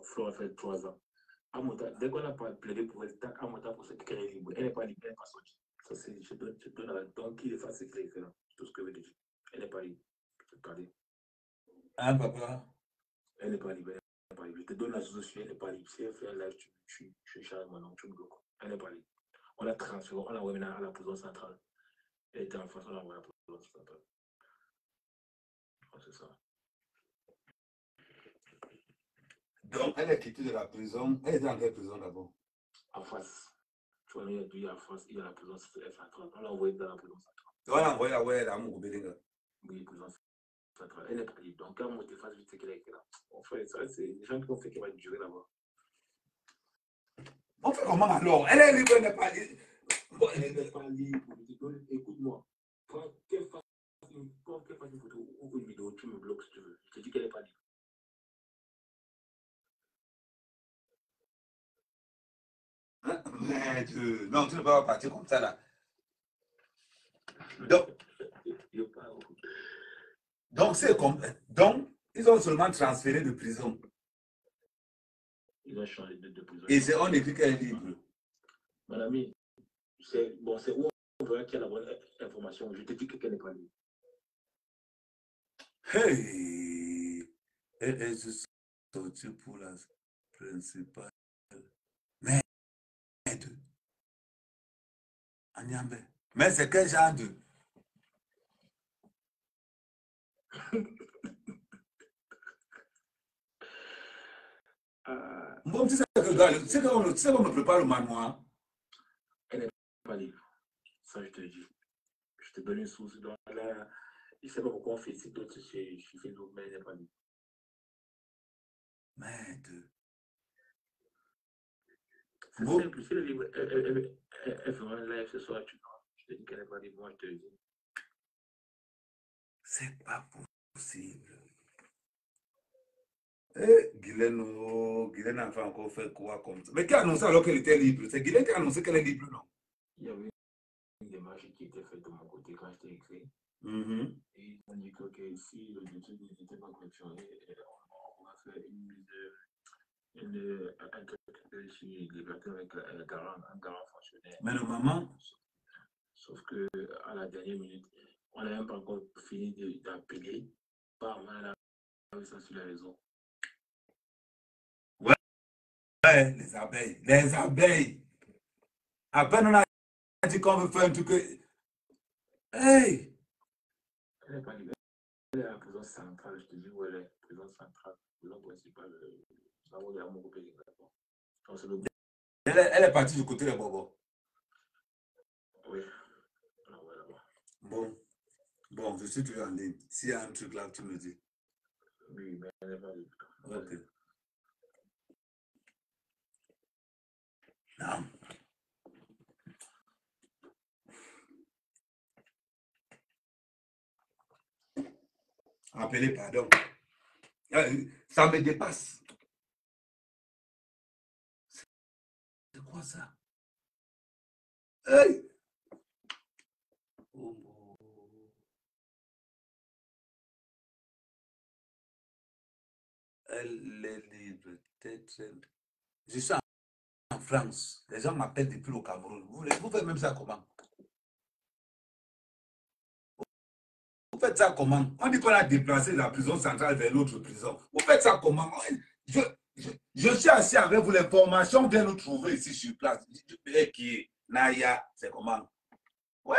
Flore a fait 3 ans. Amota, dès qu'on a plaidé pour elle, Amota pour cette qu'elle est libre. Elle n'est pas libre, elle n'est pas sortie. Ça, c'est, je donne la donc qui est face, c'est clair, tout ce que je veux dire. Elle n'est pas libre. Hein, papa? Elle n'est pas libre. Elle n'est pas libre. Je te donne la solution, elle n'est pas libre. Si elle fait un live, tu charges maintenant, tu me bloques. Elle n'est pas libre. On l'a transféré, on l'a envoyé à la prison centrale. Elle était en face, on l'a envoyé à la prison centrale. C'est ça. Donc, elle est quittée de la prison. Elle était dans quelle prison d'abord? En face. Tu vois, il y a en face, il y a la prison centrale. On l'a envoyé dans la prison centrale. On l'a envoyé là où elle est à Moubélinga. Oui, prison centrale. Elle n'est pas libre. Donc, quand moi, je fasse vite, c'est qu'elle est là. On fait ça, c'est les gens qui ont fait qu'elle va durer là-bas. On fait comment alors? Elle est libre, elle n'est pas libre. Elle n'est pas libre. Écoute-moi. Quand qu'elle fasse une photo ou une vidéo, tu me bloques si tu veux. Je te dis qu'elle n'est pas libre. Mais non, tu ne peux pas partir comme ça là. Donc, c'est comme. Donc, ils ont seulement transféré de prison. Ils ont changé de prison. Et c'est on écrit qu'elle est libre. Mon ami, c'est bon, c'est où on voit qu'il y a la bonne information. Je te dis qu'elle n'est pas libre. Hey! Elle est sortie pour la principale. Merde! Agnambe. Mais c'est quel genre de. Bon, tu sais qu'on me prépare le manoir. Elle n'est pas libre. Ça, je te le dis. Je te donne une source. Donc, là, je ne sais pas pourquoi on fait ces d'autres chez Facebook, mais elle n'est pas libre. Merde. C'est simple. Si le livre, elle fera un live ce soir, je te dis qu'elle n'est pas libre. Moi, je te le dis. C'est pas possible. Eh, Guylaine a encore fait quoi comme ça? Mais qui a annoncé alors qu'elle était libre? C'est Guylaine qui a annoncé qu'elle est libre, non? Il y avait une démarche qui était faite de mon côté quand je t'ai écrit. Et ils ont dit que si le dossier n'était pas collectionné, on va faire une sur liberté avec un garant fonctionnaire. Mais normalement. Sauf que à la dernière minute, on n'a même pas encore fini d'appeler. On a vu ça sur les réseaux. Ouais, les abeilles. Les abeilles. À peine on a dit qu'on veut faire un truc. Hey! Elle n'est pas libérée. Elle est à la prison centrale. Je te dis où elle est. Prison centrale. Prison principale. Là où il y a mon groupe. Elle est partie du côté de Bobo. Oui. Là-bas. Bon, je suis toujours en ligne. S'il y a un truc là, tu me dis. Oui, mais elle n'est pas libre. Ok. Non. Appelez, pardon. Ça me dépasse. C'est quoi ça? Hey! Oh. Elle est libre. Je suis en France. Les gens m'appellent depuis le Cameroun. Vous faites même ça comment? Vous faites ça comment? On dit qu'on a déplacé la prison centrale vers l'autre prison. Vous faites ça comment? Je suis assis avec vous, l'information vient nous trouver ici sur place. Qui est Naya, c'est comment? Ouais.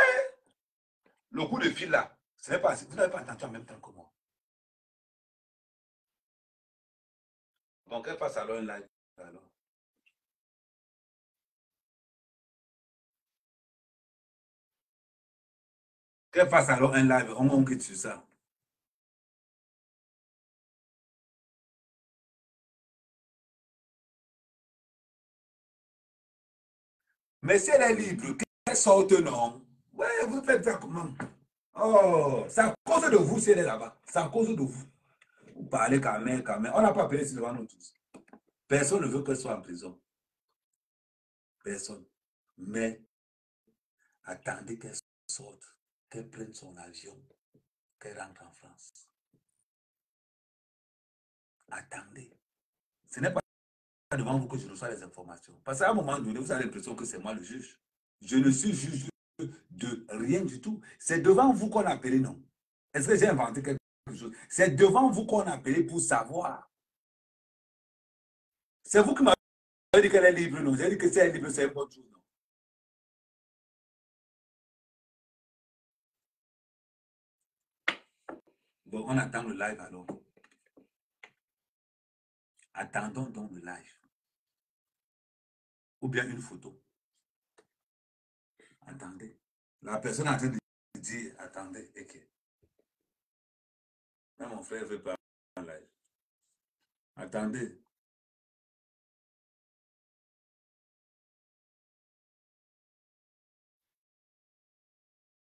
Le coup de fil là, vous n'avez pas entendu en même temps que moi. Bon, qu'elle fasse alors un live. Alors. Qu'elle fasse alors un live, on quitte sur ça. Mais si elle est libre, qu'elle sorte, non? Ouais, vous faites ça comment? Oh, c'est à cause de vous si elle est là-bas. C'est à cause de vous. Vous parlez quand même. On n'a pas appelé devant nous tous. Personne ne veut qu'elle soit en prison. Personne. Mais attendez qu'elle sorte, qu'elle prenne son avion, qu'elle rentre en France. Attendez. Ce n'est pas devant vous que je reçois les informations. Parce qu'à un moment donné, vous avez l'impression que c'est moi le juge. Je ne suis juge de rien du tout. C'est devant vous qu'on a appelé, non? Est-ce que j'ai inventé quelque chose? C'est devant vous qu'on a appelé pour savoir. C'est vous qui m'avez dit qu'elle est libre, non? J'ai dit que si elle est libre, c'est un bon jour, non? Bon, on attend le live alors. Attendons donc le live. Ou bien une photo. Attendez. La personne est en train de dire, attendez, ok. Là, mon frère ne veut pas en live. Attendez.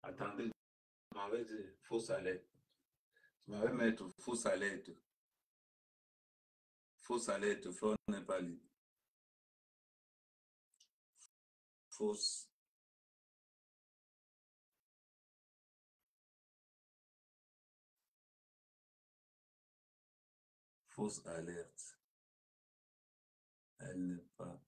Attendez. Je m'avais dit, fausse alerte. Je m'avais mettre fausse alerte. Fausse alerte, Flore n'est pas libre. Fausse. Fausse alerte. Elle n'est pas.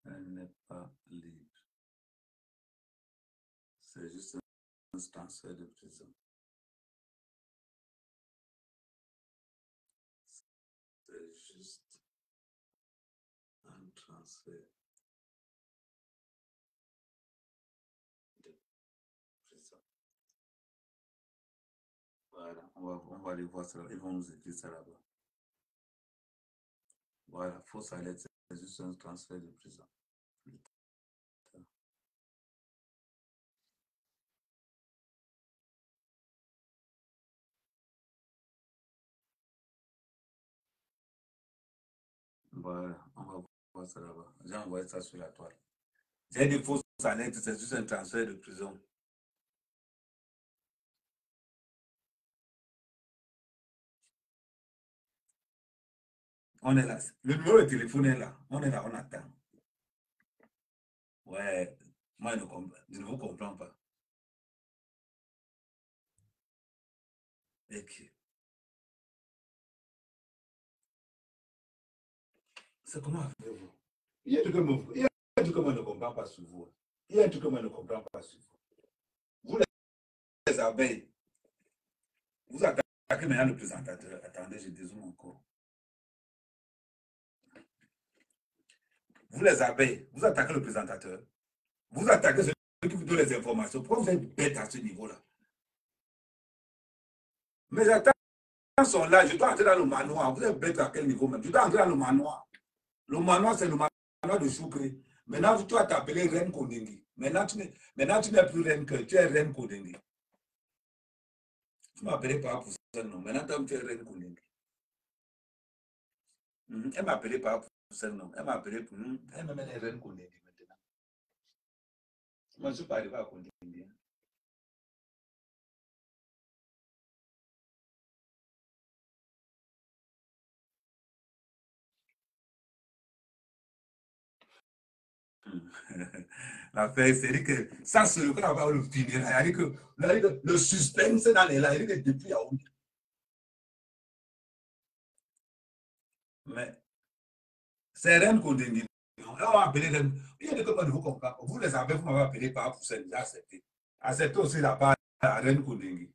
Elle n'est pas libre. C'est juste un transfert de prison. C'est juste un transfert de prison. Voilà, on va aller voir ça. Ils vont nous écrire ça là-bas. Voilà, fausse alerte, c'est juste un transfert de prison. Voilà, on va voir ça là-bas. J'ai envoyé ça sur la toile. J'ai des fausses alertes, c'est juste un transfert de prison. On est là. Le numéro de téléphone est là. On est là, on attend. Ouais, moi je ne vous comprends pas. Ok. C'est comment avez-vous? Il y a un truc que moi je ne comprends pas sur vous. Il y a un truc que moi je ne comprends pas sur vous. Vous les abeilles, vous attaquez maintenant le présentateur. Attendez, je dézoome encore. Vous les abeilles, vous attaquez le présentateur. Vous attaquez celui qui vous donne les informations. Pourquoi vous êtes bête à ce niveau-là? Mes attaques sont là. Je dois entrer dans le manoir. Vous êtes bête à quel niveau même? Je dois entrer dans le manoir. Le manoir, c'est le manoir de Choukri. Maintenant, tu vas t'appeler Reine Kodingi. Maintenant, tu n'es plus Reine que tu es Reine Kodingi. Tu m'appelais pas pour ça, non. Maintenant, tu es Reine Kodingi. Elle m'appelait pas pour ça, non. Elle m'appelait pour nous. Elle m'appelle Reine Kodingi maintenant. Moi, je ne suis pas arrivé à Kodingi. L'affaire, c'est que ça, c'est le cas, on va le finir. Le suspense dans les là, il est depuis Yaoundé. Mais c'est Reine Kodingi. On va appeler Reine. Il y a des copains de vous comprendre. Vous les avez, vous m'avez appelé par pour ça, déjà accepté. Acceptez aussi la part à Reine Kodingi.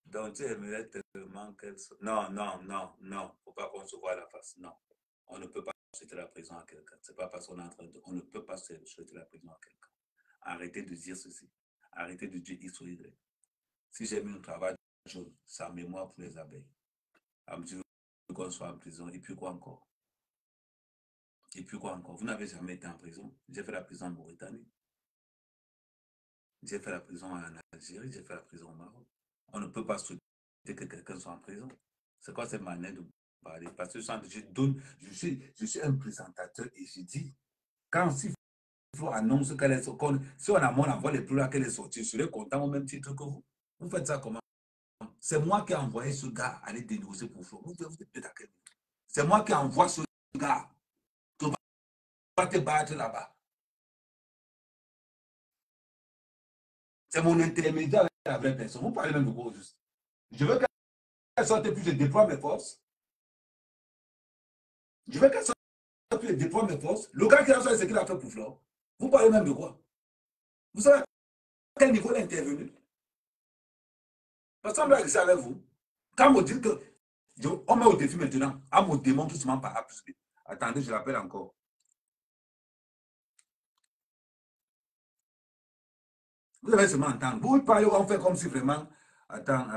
Donc, tu aimerais tellement qu'elle soit. Non, non, non, non. Il ne faut pas qu'on se voit la face. Non. On ne peut pas souhaiter la prison à quelqu'un. Ce n'est pas parce qu'on est en train de. On ne peut pas souhaiter la prison à quelqu'un. Arrêtez de dire ceci. Arrêtez de dire X ou Y. Si j'ai mis un travail jaune, c'est en mémoire pour les abeilles. À mesure qu'on soit en prison. Et puis quoi encore? Et puis quoi encore? Vous n'avez jamais été en prison. J'ai fait la prison en Mauritanie. J'ai fait la prison en Algérie. J'ai fait la prison au Maroc. On ne peut pas souhaiter que quelqu'un soit en prison. C'est quoi cette manière de parler? Parce que je suis un présentateur et je dis, quand si Flo annonce qu'elle est sortie, si on envoie les plus qu'elle est sortie, je serai content au même titre que vous. Vous faites ça comment? C'est moi qui ai envoyé ce gars aller dénoncer pour Flo. Vous êtes peut-être à quel niveau? C'est moi qui envoie ce gars. Tu vas te battre là-bas. C'est mon intermédiaire avec la vraie personne. Vous parlez même de quoi au juste? Je veux qu'elle sorte puis je déploie mes forces. Je veux qu'elle sorte puis je déploie mes forces. Le gars qui a fait ce qu'il a fait pour Flore. Vous parlez même de quoi? Vous savez à quel niveau il est intervenu? Parce qu'on doit rester avec vous. Quand on dit que on met au défi maintenant, on me démontre tout simplement par A plus B. Attendez, je l'appelle encore. Vous allez seulement entendre. Vous parlez, on fait comme si vraiment. Attends,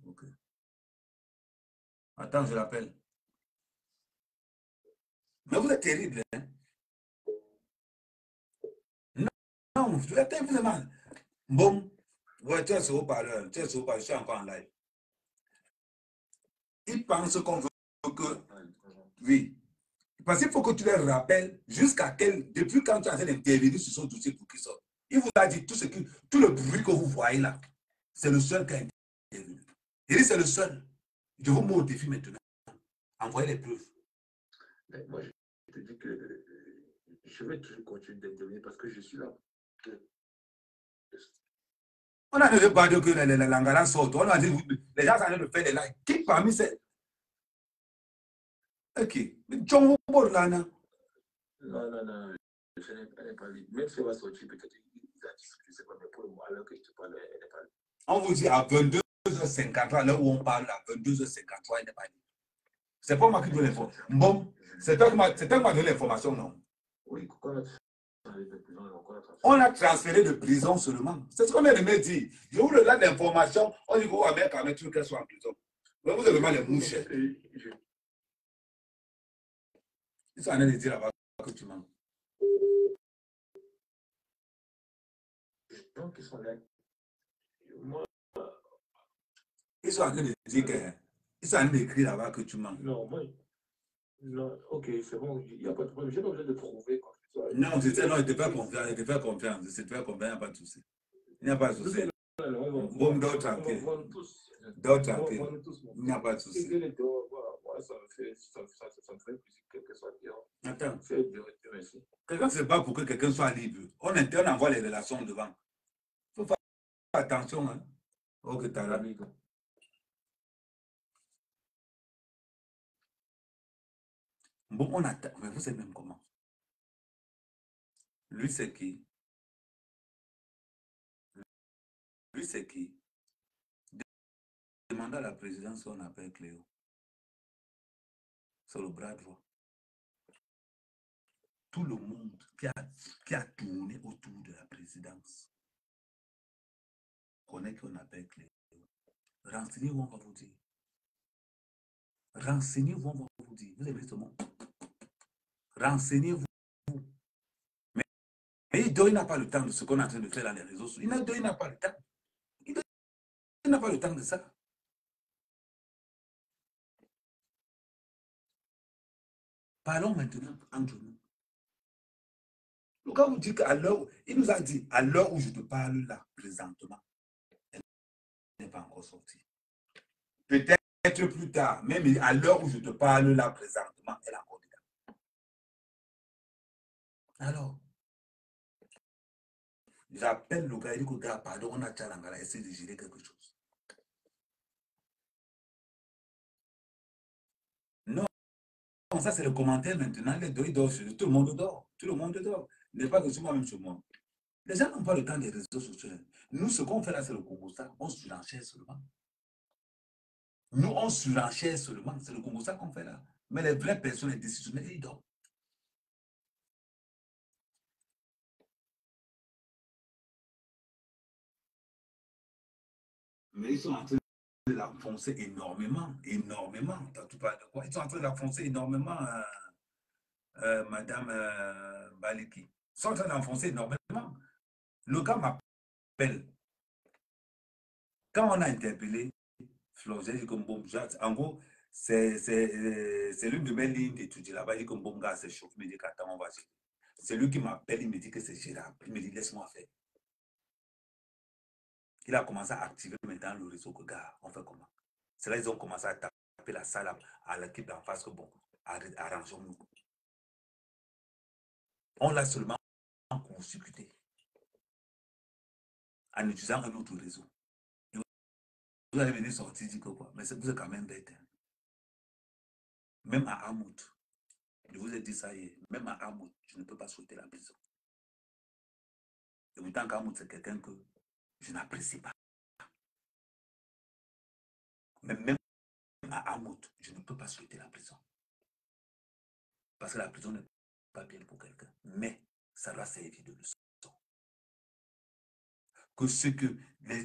okay. Attends, je l'appelle. Mais vous êtes terrible, hein? Non, vous êtes vraiment. Bon, ouais, tu es sur haut-parleur, je suis encore en live. Ils pensent qu'on veut que. Oui. Parce qu'il faut que tu les rappelles jusqu'à quel. Depuis quand tu as fait d'intervenir sur son dossier pour qu'il sorte. Il vous a dit tout le bruit que vous voyez là. C'est le seul qui a intervenu. Il dit c'est le seul. Je vous mets au défi maintenant. Envoyez les preuves. Mais moi, je te dis que je vais toujours continuer d'intervenir parce que je suis là. On a ne pas dire que les Langarans sortent. On a dit les gens sont en train de faire des likes. Qui parmi ces. Ok. Non, non, non. Elle n'est pas libre. Même si elle va sortir, peut-être il a dit, je ne sais pas, mais pour le moment, alors que je te parle, elle n'est pas libre. On vous dit à 22h53, là où on parle, à 22h53, elle n'est pas libre. C'est pas moi qui donne l'information. Bon, c'est toi qui m'a donné l'information, non? Oui, on a transféré de prison seulement. C'est ce qu'on vient de me dire. Je vous donne l'information, on dit qu'on va mettre quand même qu'elle soit en prison. Mais vous avez mal les mouches. Ils sont en train de dire là-bas que tu mens. Donc, ils sont là. Moi, ils sont en train de dire que. Ils sont en train d'écrire là-bas que tu mens. Non, moi. Non, ok, c'est bon, il n'y a pas de problème. Je n'ai pas besoin de prouver quoi que ce soit. Non, je sais, non, il te fait confiance. Il te fait confiance. Il te fait confiance, il n'y a pas de souci. Il n'y a pas de souci. Bon, dors tranquille. Dors tranquille. Il n'y a pas de souci. Ça me fait plaisir, quel que soit dehors. Attends. C'est de merci. Quelqu'un ne se bat pour que quelqu'un soit libre. On envoie les relations devant. Il faut faire attention. Hein. Ok, t'as là. Bon, on attend. Mais vous savez même comment. Lui, c'est qui? Lui, c'est qui? Demandez à la présidence qu'on appelle Cléo. C'est le bras droit. Tout le monde qui a tourné autour de la présidence connaît qu'on appelle Cléo. Renseignez-vous, on va vous dire. Renseignez-vous, on va vous dire. Vous aimez ce mot? Renseignez-vous. Mais il n'a pas le temps de ce qu'on est en train de faire dans les réseaux sociaux. Il n'a pas le temps. Il n'a pas le temps de ça. Parlons maintenant entre nous. Quand vous dites qu'à l'heure, il nous a dit, à l'heure où je te parle là, présentement, elle n'est pas encore sortie. Peut-être plus tard, même à l'heure où je te parle là, présentement, elle est encore dedans. Alors, j'appelle le gars, il dit que gars, pardon, on a Tchalangala, essayer de gérer quelque chose. Non, ça c'est le commentaire maintenant, les deux, ils dorment, tout le monde dort. Tout le monde dort. Il n'est pas que c'est moi-même sur moi. Les gens n'ont pas le temps des réseaux sociaux. Nous, ce qu'on fait là, c'est le Congo, ça. On surenchère seulement. Nous, on surenchère seulement. C'est le Congo, ça qu'on fait là. Mais les vraies personnes, les décisionnaires, ils dorment. Mais ils sont en train de l'enfoncer énormément. Énormément. Tu parles de quoi? Ils sont en train de l'enfoncer énormément, Madame Baliki. Ils sont en train d'enfoncer énormément. Le gars m'appelle. Quand on a interpellé Flo, j'ai dit comme bon, en gros, c'est l'une de mes lignes d'études là-bas. Il dit comme bon gars, c'est chaud. Il me dit qu'attends, on va gérer. C'est lui qui m'appelle, il me dit que c'est gérable. Il me dit laisse-moi faire. Il a commencé à activer maintenant le réseau que gars, on fait comment? C'est là qu'ils ont commencé à taper la salle à l'équipe d'en face que bon, arrangeons-nous. On l'a seulement court-circuité. en utilisant un autre réseau. Et vous allez venir sortir, dire que quoi? Mais vous êtes quand même bête. Hein. Même à Hamout, je vous ai dit ça hier, même à Hamout, je ne peux pas souhaiter la prison. Et pourtant, qu'Hamout, c'est quelqu'un que je n'apprécie pas. Mais même à Hamout, je ne peux pas souhaiter la prison. Parce que la prison n'est pas bien pour quelqu'un. Mais ça doit servir de leçon.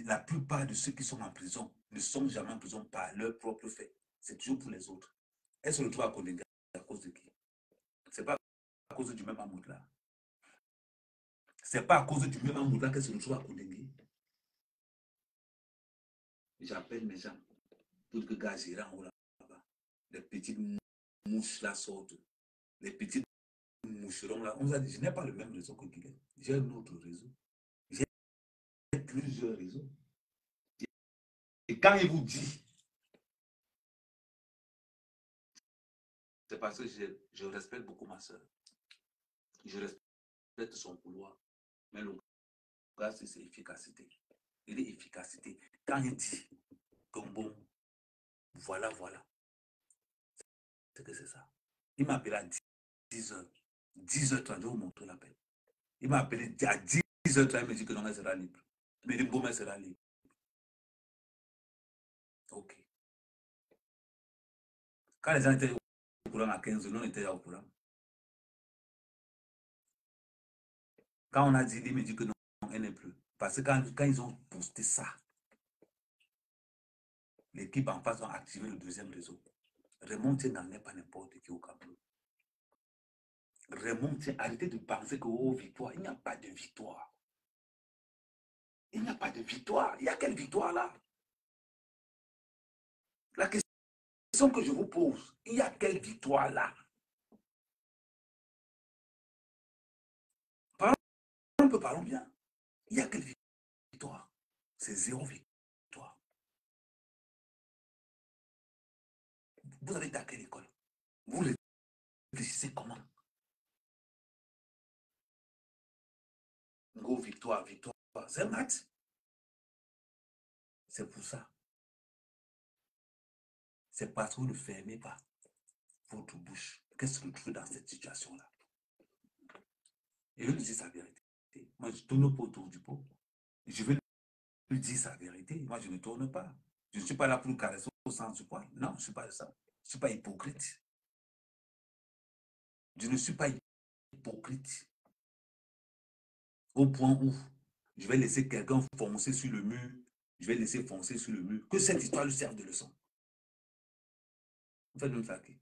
La plupart de ceux qui sont en prison ne sont jamais en prison par leur propre fait. C'est toujours pour les autres. Elle se retrouve à Kondinga à cause de qui? C'est pas à cause du même amour là. C'est pas à cause du même amour là qu'elle se retrouve à Kondinga. J'appelle mes gens pour que gars gérant là-bas. Les petites mouches là sortent. Les petites moucherons là. On vous a dit, je n'ai pas le même réseau que Guilhem. J'ai un autre réseau. J'ai plusieurs réseaux. Et quand il vous dit, c'est parce que je respecte beaucoup ma soeur. Je respecte son couloir. Mais le gars, c'est efficacité. Il est efficacité. Quand il dit, comme bon, voilà, c'est que c'est ça. Il m'a appelé à 10h. 10h30, je vais vous montrer l'appel. Il m'a appelé à 10h30, il me dit que non, elle sera libre. Il me dit, bon, elle sera libre. Ok. Quand les gens étaient au courant à 15h, nous on était au courant. Quand on a dit, il me dit que non, elle n'est plus. Parce que quand ils ont posté ça, l'équipe en face a activé le deuxième réseau. Raymond n'en est pas n'importe qui au Cameroun. Raymond, arrêtez de penser que, oh, victoire. Il n'y a pas de victoire. Il n'y a pas de victoire. Il y a quelle victoire là? La question que je vous pose, il y a quelle victoire là? Parlons un peu, parlons bien. Il y a quelle victoire? C'est zéro victoire. Vous avez été à quelle école? Vous réfléchissez comment? Go, victoire, victoire. C'est un match. C'est pour ça. C'est parce que vous ne fermez pas votre bouche. Qu'est-ce que vous trouvez dans cette situation-là? Et je lui dis sa vérité. Moi, je tourne pas autour du pot. Je vais lui dire sa vérité. Moi, je ne tourne pas. Je ne suis pas là pour caresser au sens du poil. Non, je ne suis pas ça. Je ne suis pas hypocrite. Je ne suis pas hypocrite. Au point où je vais laisser quelqu'un foncer sur le mur. Je vais laisser foncer sur le mur. Que cette histoire lui serve de leçon. Vous faites me flaquer.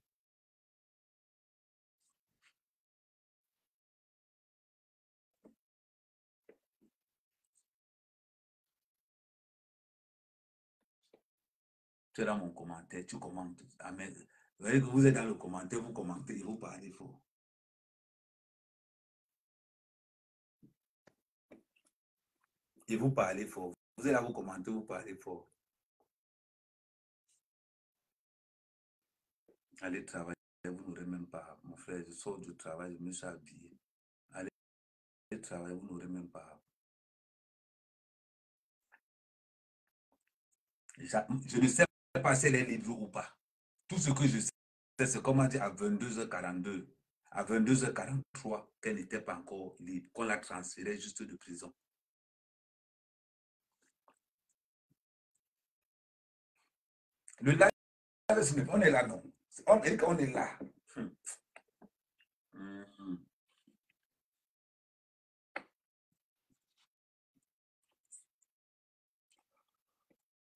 Tu es dans mon commentaire, tu commentes. Amen. Vous voyez que vous êtes dans le commentaire, vous commentez et vous parlez fort. Et vous parlez fort. Vous êtes là, vous commentez, vous parlez fort. Allez travailler, vous n'aurez même pas. Mon frère, je sors du travail, je me suis habillé. Allez travailler, vous n'aurez même pas. Je ne sais pas si elle est libre ou pas. Tout ce que je sais, c'est qu'on m'a dit à 22h42, à 22h43, qu'elle n'était pas encore libre, qu'on la transférait juste de prison. Le live, on est là, non? On est là.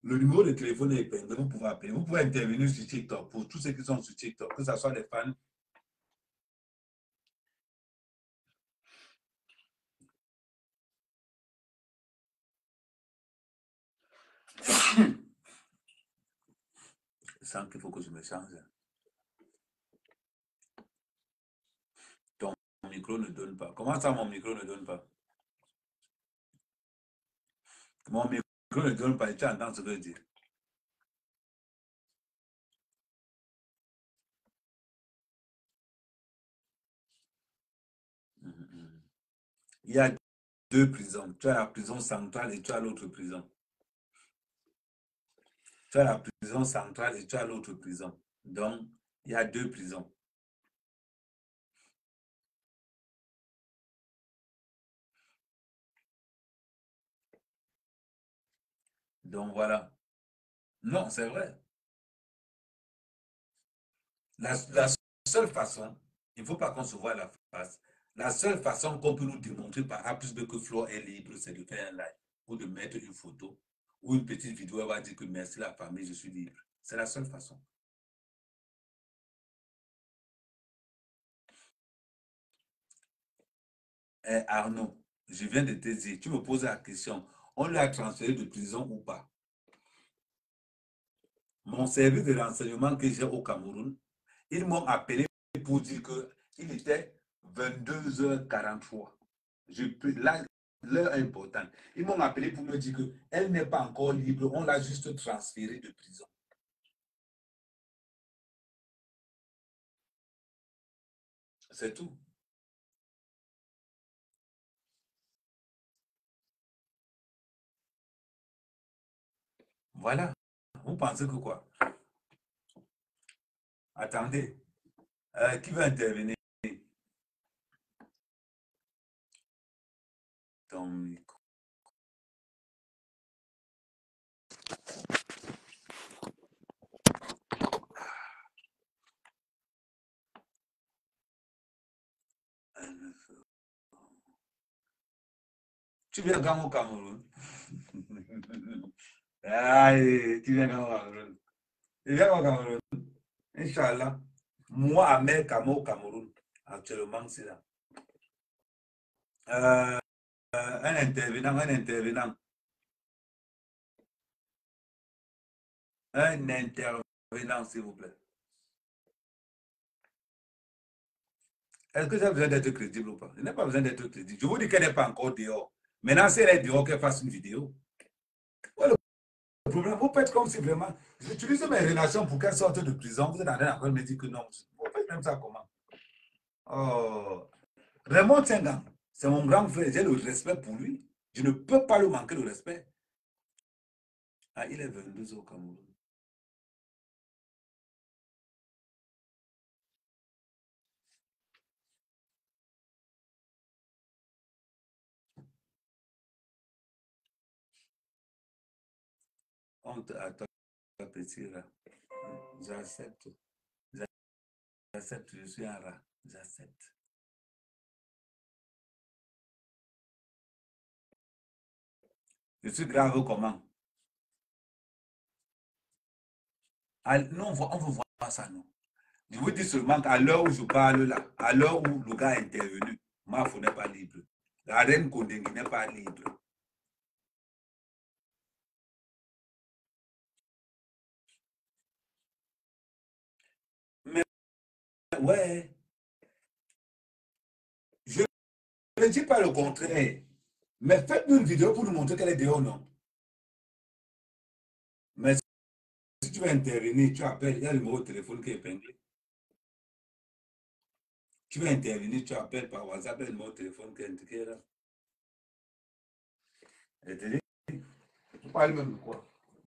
Le numéro de téléphone est épinglé, vous pouvez appeler. Vous pouvez intervenir sur TikTok pour tous ceux qui sont sur TikTok, que ce soit les fans. Je sens qu'il faut que je me change. Ton micro ne donne pas. Comment ça, mon micro ne donne pas? Mon micro ne donne pas. Tu entends ce que je dis? Il y a deux prisons. Tu as la prison centrale et tu as l'autre prison. Tu as la prison centrale et tu as l'autre prison. Donc, il y a deux prisons. Donc, voilà. Non, c'est vrai. La seule façon, il ne faut pas qu'on se voie la face. La seule façon qu'on peut nous démontrer par A plus B que Flo est libre, c'est de faire un live ou de mettre une photo ou une petite vidéo. Elle va dire que merci la famille, je suis libre. C'est la seule façon. Eh, Arnaud, je viens de te dire, tu me poses la question, on lui a transféré de prison ou pas? Mon service de renseignement que j'ai au Cameroun, ils m'ont appelé pour dire qu'il était 22h43. Là, l'heure importante. Ils m'ont appelé pour me dire qu'elle n'est pas encore libre, on l'a juste transférée de prison. C'est tout. Voilà. Vous pensez que quoi? Attendez. Qui veut intervenir? Ton micro. Tu viens quand au Cameroun? Aïe, tu viens quand au Cameroun? Tu viens au Cameroun? Inch'Allah. Moi, à Merkamo au Cameroun, actuellement, c'est là. Un intervenant, un intervenant. Un intervenant, s'il vous plaît. Est-ce que j'ai besoin d'être crédible ou pas? Je n'ai pas besoin d'être crédible. Je vous dis qu'elle n'est pas encore dehors. Maintenant, si elle est dehors, qu'elle fasse une vidéo. Ouais, le problème, vous faites comme si vraiment j'utilise mes relations pour qu'elle sorte de prison. Vous êtes en train de me dire que non. Vous faites même ça comment? Oh. Raymond Tsengang, c'est mon grand frère. J'ai le respect pour lui. Je ne peux pas lui manquer de respect. Ah, il est 22 au Cameroun. Honte à toi, petit rat. J'accepte. J'accepte, je suis un rat. J'accepte. Je suis grave comment? Ah, non, on veut voir ça, non. Je vous dis seulement qu'à l'heure où je parle là, à l'heure où le gars est intervenu, Mafo n'est pas libre. La reine Kondengi n'est pas libre. Mais ouais, je ne dis pas le contraire. Mais faites-nous une vidéo pour nous montrer qu'elle est dehors, non? Mais si tu veux intervenir, tu appelles, il y a le numéro de téléphone qui est épinglé. Tu veux intervenir, tu appelles par WhatsApp, il y a le numéro de téléphone qui est indiqué là. Et tu dis, tu parles même de quoi?